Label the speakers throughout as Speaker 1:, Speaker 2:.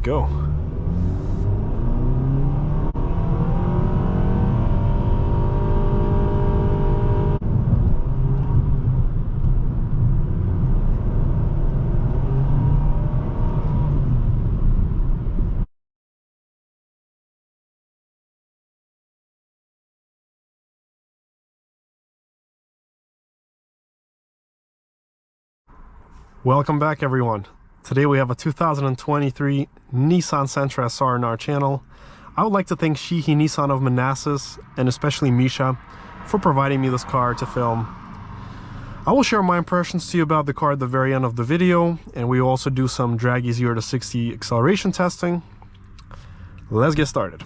Speaker 1: go. Welcome back, everyone. Today we have a 2023 Nissan Sentra SR in our channel. I would like to thank Sheehy Nissan of Manassas and especially Misha for providing me this car to film. I will share my impressions to you about the car at the very end of the video, and we will also do some Dragy 0 to 60 acceleration testing. Let's get started.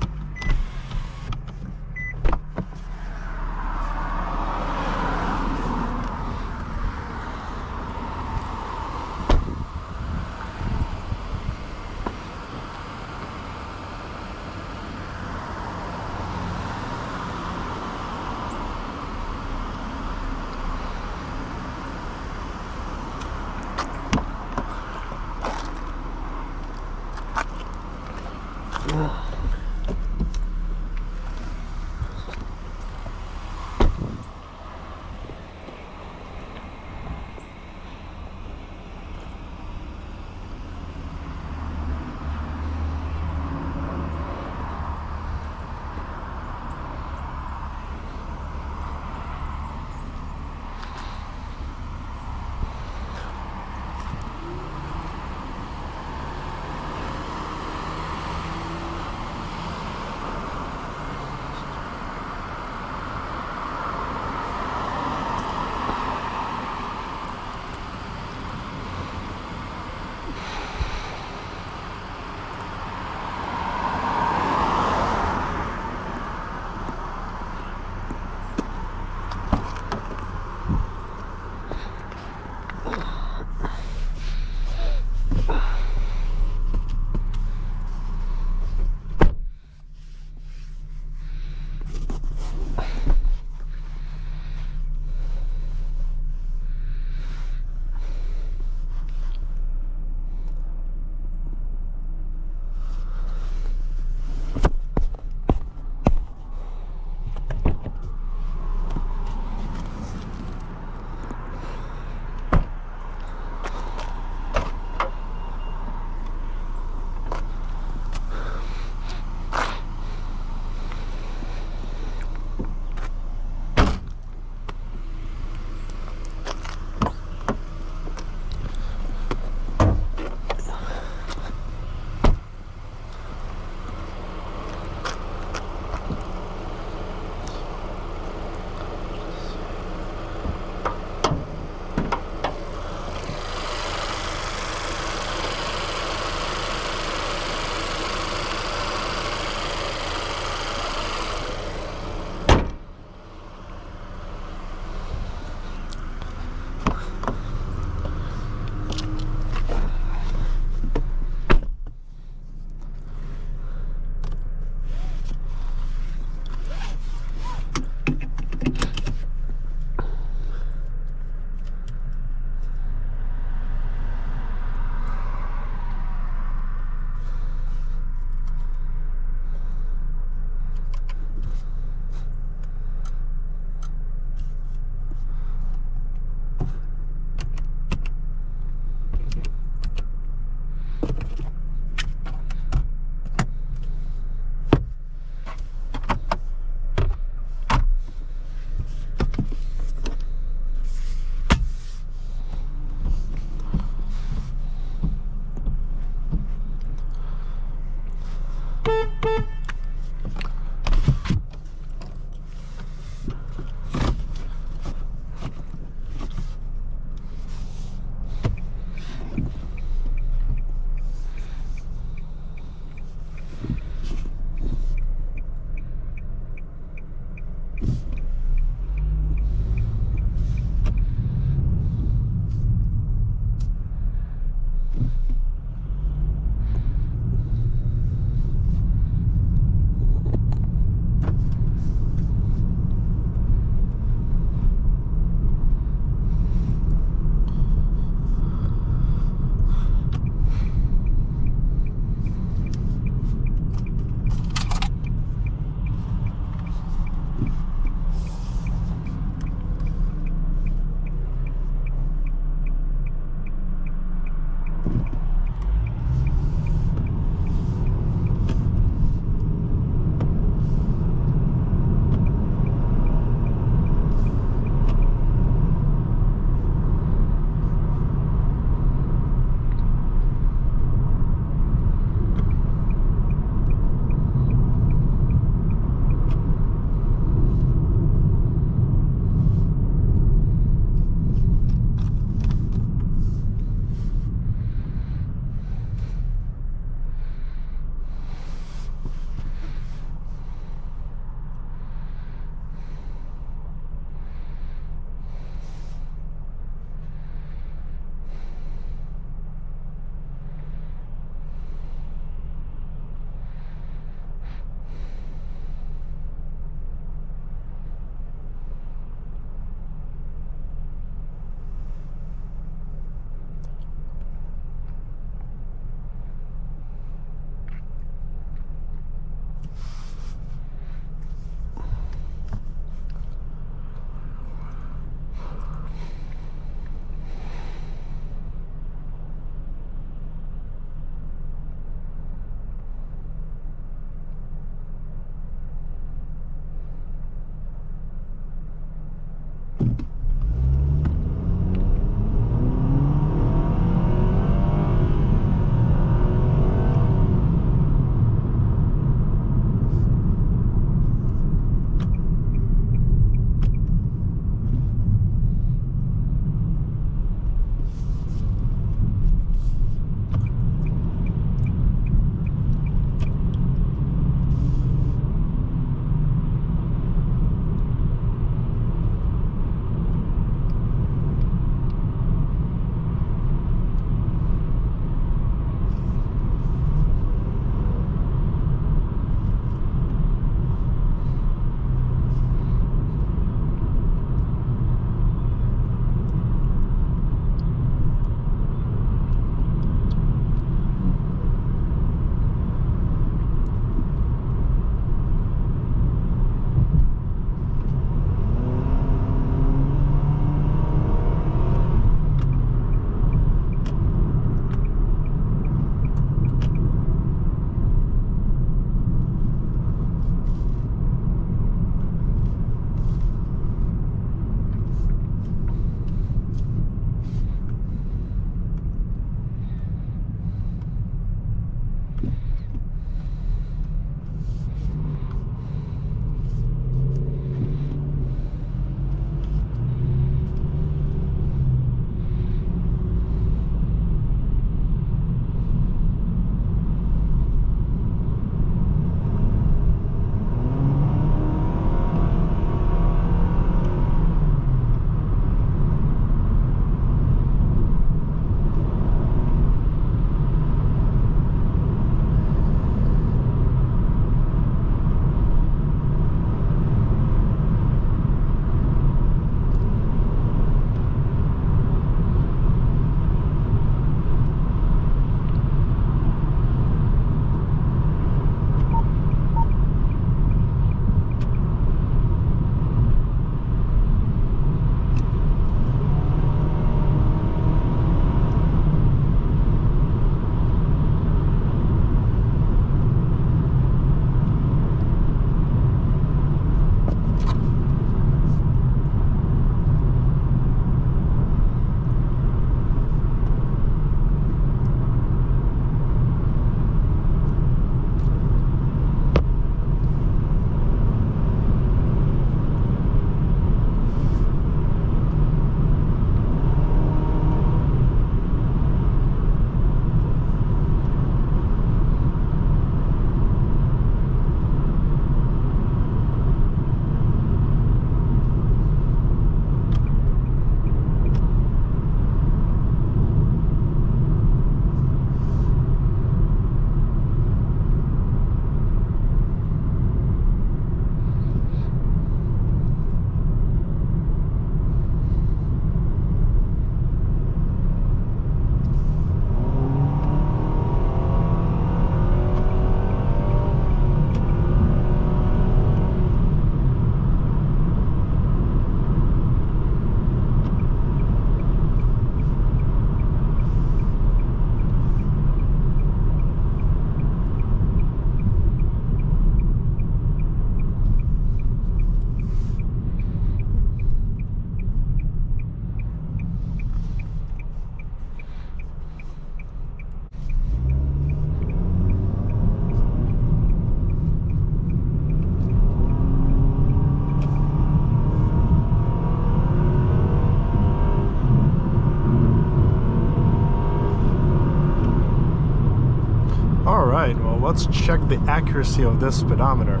Speaker 1: let's check the accuracy of this speedometer.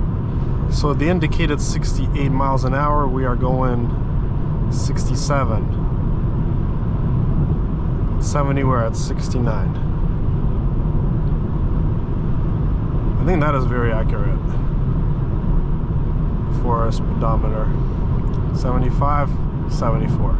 Speaker 1: So the indicated 68 miles an hour, we are going 67. 70, we're at 69. I think that is very accurate for a speedometer. 75, 74.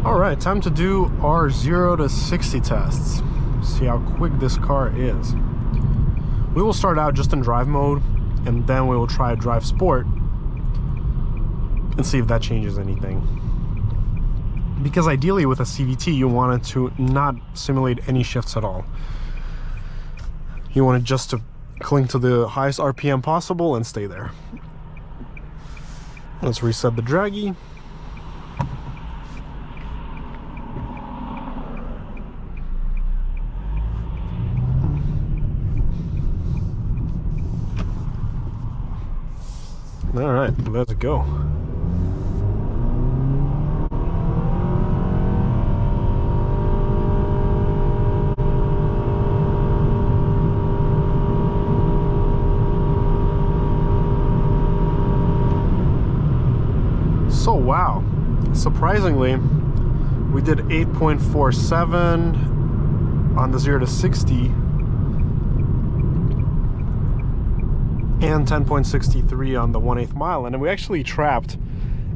Speaker 1: Alright, time to do our 0 to 60 tests. See how quick this car is. We will start out just in drive mode, and then we will try drive sport and see if that changes anything. Because ideally with a CVT, you want it to not simulate any shifts at all. You want it just to cling to the highest RPM possible and stay there. Let's reset the Dragy. All right, let's go. So wow, surprisingly, we did 8.47 on the 0 to 60 and 10.63 on the 1/8 mile, and we actually trapped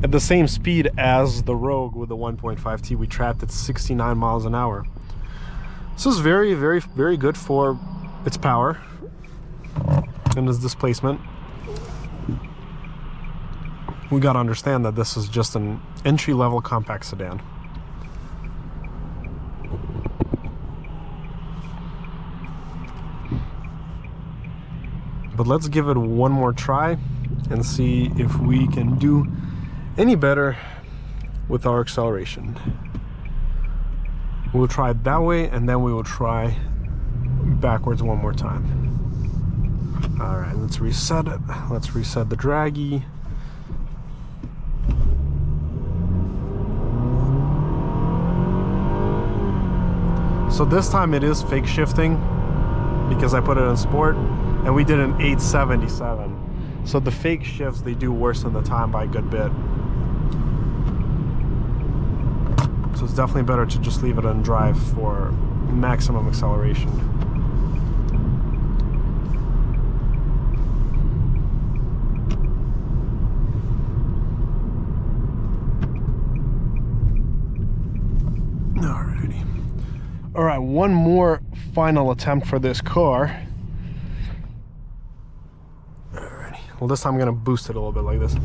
Speaker 1: at the same speed as the Rogue with the 1.5T. We trapped at 69 miles an hour. This is very, very, very good for its power and its displacement. We gotta understand that this is just an entry-level compact sedan. But let's give it one more try and see if we can do any better with our acceleration. We'll try it that way, and then we will try backwards one more time. All right, let's reset it. Let's reset the Dragy. So this time it is fake shifting because I put it in sport and we did an 877. So the fake shifts, they do worsen the time by a good bit. So it's definitely better to just leave it on drive for maximum acceleration. Alrighty. All right, one more final attempt for this car. Alrighty. Well, this time I'm gonna boost it a little bit like this.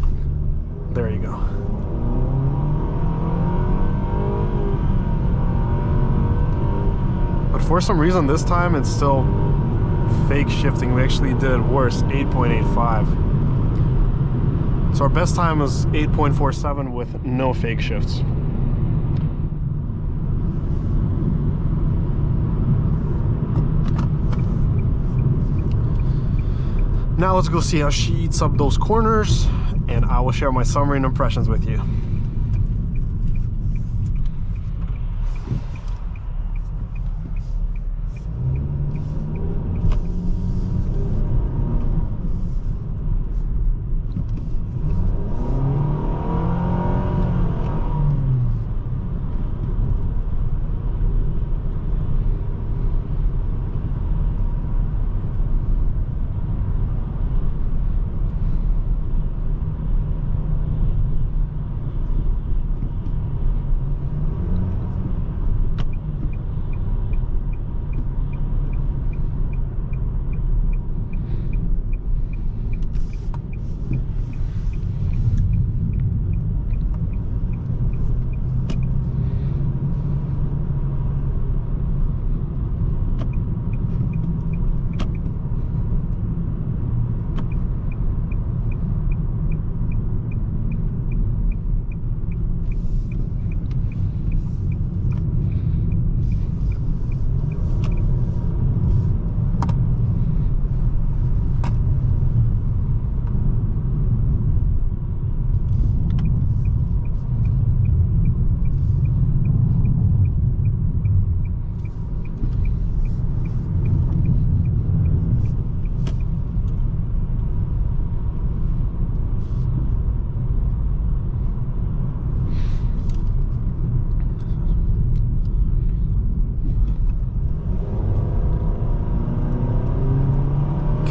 Speaker 1: There you go. But for some reason this time it's still fake shifting. We actually did worse, 8.85. So our best time was 8.47 with no fake shifts. Now let's go see how she eats up those corners, and I will share my summary and impressions with you.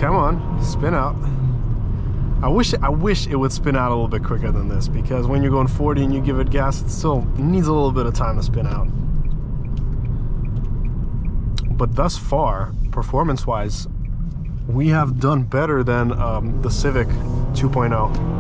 Speaker 1: Come on, spin out. I wish it would spin out a little bit quicker than this, because when you're going 40 and you give it gas, it still needs a little bit of time to spin out. But thus far, performance-wise, we have done better than the Civic 2.0.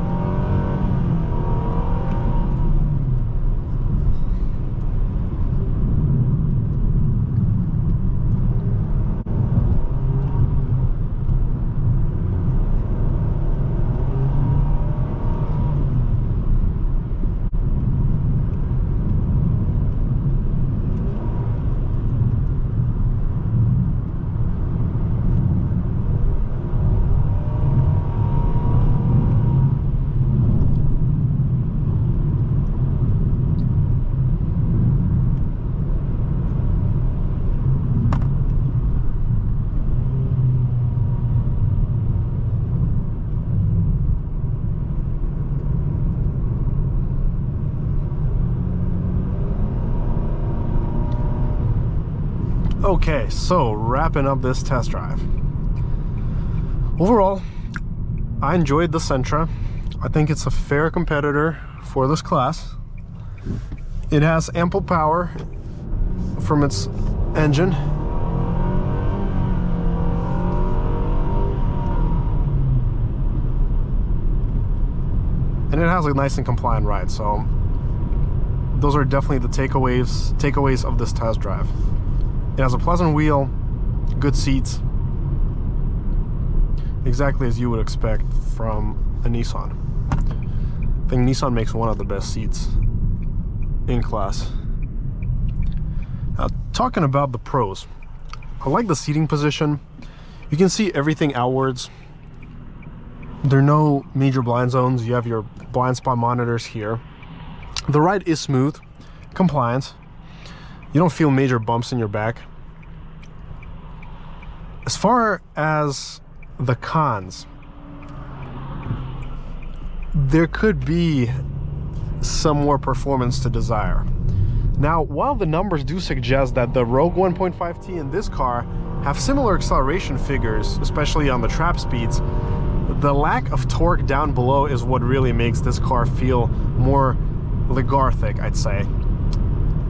Speaker 1: Okay, so wrapping up this test drive. Overall, I enjoyed the Sentra. I think it's a fair competitor for this class. It has ample power from its engine. And it has a nice and compliant ride, so those are definitely the takeaways of this test drive. It has a pleasant wheel, good seats, exactly as you would expect from a Nissan. I think Nissan makes one of the best seats in class. Now, talking about the pros, I like the seating position. You can see everything outwards. There are no major blind zones. You have your blind spot monitors here. The ride is smooth, compliant. You don't feel major bumps in your back. As far as the cons, there could be some more performance to desire. Now, while the numbers do suggest that the Rogue 1.5T and this car have similar acceleration figures, especially on the trap speeds, the lack of torque down below is what really makes this car feel more lethargic, I'd say.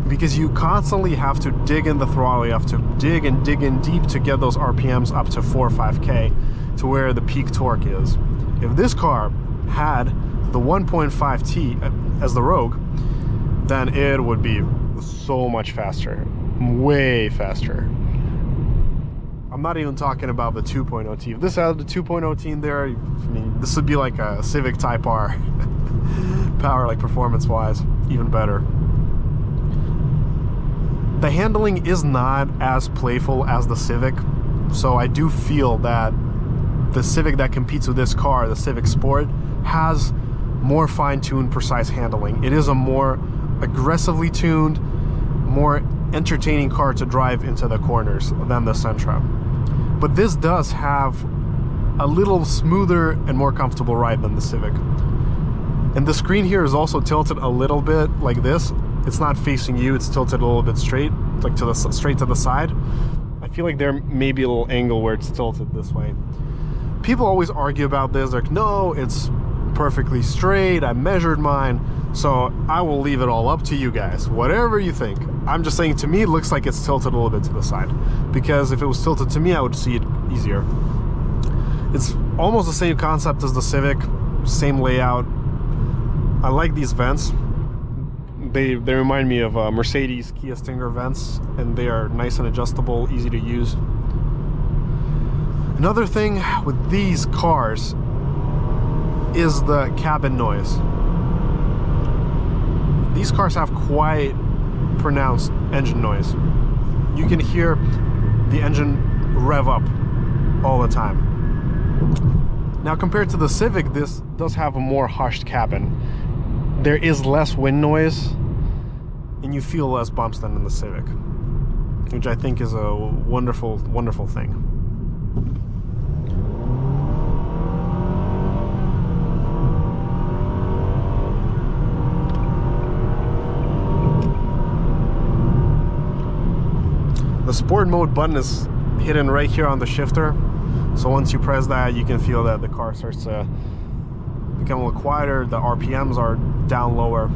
Speaker 1: Because you constantly have to dig in the throttle, you have to dig in deep to get those RPMs up to 4 or 5K to where the peak torque is. If this car had the 1.5T as the Rogue, then it would be so much faster, way faster. I'm not even talking about the 2.0T. If this had the 2.0T in there, I mean, this would be like a Civic Type R. Power, like performance-wise, even better. The handling is not as playful as the Civic, so I do feel that the Civic that competes with this car, the Civic Sport, has more fine-tuned, precise handling. It is a more aggressively tuned, more entertaining car to drive into the corners than the Sentra. But this does have a little smoother and more comfortable ride than the Civic. And the screen here is also tilted a little bit like this. It's not facing you, it's tilted a little bit straight, like to the straight to the side. I feel like there may be a little angle where it's tilted this way. People always argue about this, like, no, it's perfectly straight, I measured mine, so I will leave it all up to you guys, whatever you think. I'm just saying, to me, it looks like it's tilted a little bit to the side, because if it was tilted to me, I would see it easier. It's almost the same concept as the Civic, same layout. I like these vents. They remind me of Mercedes Kia Stinger vents, and they are nice and adjustable, easy to use. Another thing with these cars is the cabin noise. These cars have quite pronounced engine noise. You can hear the engine rev up all the time. Now, compared to the Civic, this does have a more hushed cabin. There is less wind noise, and you feel less bumps than in the Civic, which I think is a wonderful, wonderful thing. The Sport Mode button is hidden right here on the shifter, so once you press that, you can feel that the car starts to become a little quieter, the RPMs are down lower.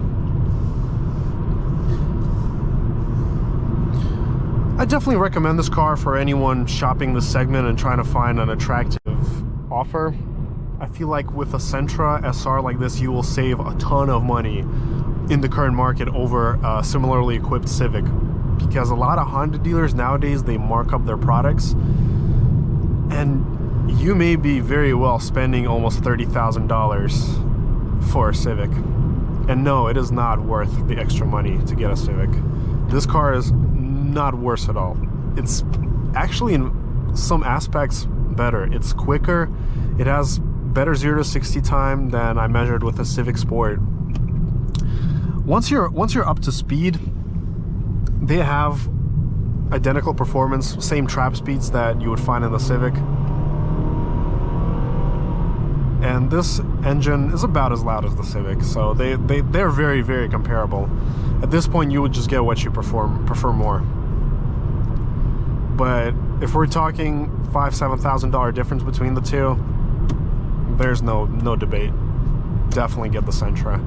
Speaker 1: I definitely recommend this car for anyone shopping this segment and trying to find an attractive offer. I feel like with a Sentra SR like this, you will save a ton of money in the current market over a similarly equipped Civic, because a lot of Honda dealers nowadays, they mark up their products, and you may be very well spending almost $30,000 for a Civic. And no, it is not worth the extra money to get a Civic. This car is not worse at all. It's actually in some aspects better. It's quicker. It has better 0 to 60 time than I measured with a Civic Sport. Once you're up to speed, they have identical performance, same trap speeds that you would find in the Civic. And this engine is about as loud as the Civic, so they're very, very comparable. At this point, you would just get what you prefer more. But if we're talking $5,000–7,000 difference between the two, there's no debate. Definitely get the Sentra.